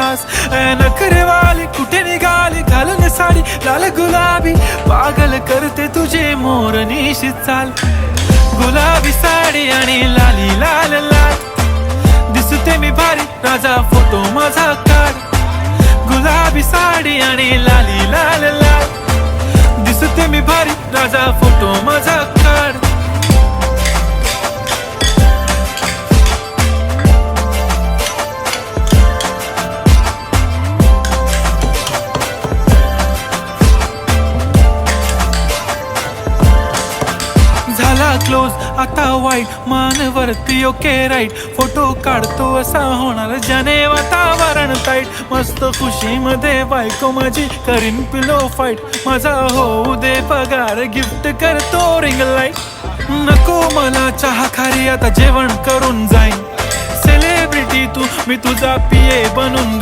तास. नखरेवाली कुठे निघाली घालून साडी लाल गुलाबी, पागल करते तुझे मोरनीशी चाल. गुलाबी साडी आणि लाली लाल लाल, दिसते मी भारी राजा फोटो माझा काढ. गुलाबी साडी आणि लाली लाल लाल, दिसते मी भारी राजा फोटो माझा काढ. झाला क्लोज आता वाईट, मानवरती ओके राईट. फोटो काढतो असा होणार ज्याने वातावरण टाईट. मस्त खुशीमध्ये बायको माझी करीन पिलो फाईट. माझा होऊ दे पगार, गिफ्ट करतो रिंग लाईट. नको मला चहा खारी, आता जेवण करून जाईन. सेलिब्रिटी तू, मी तुझा पिये बनून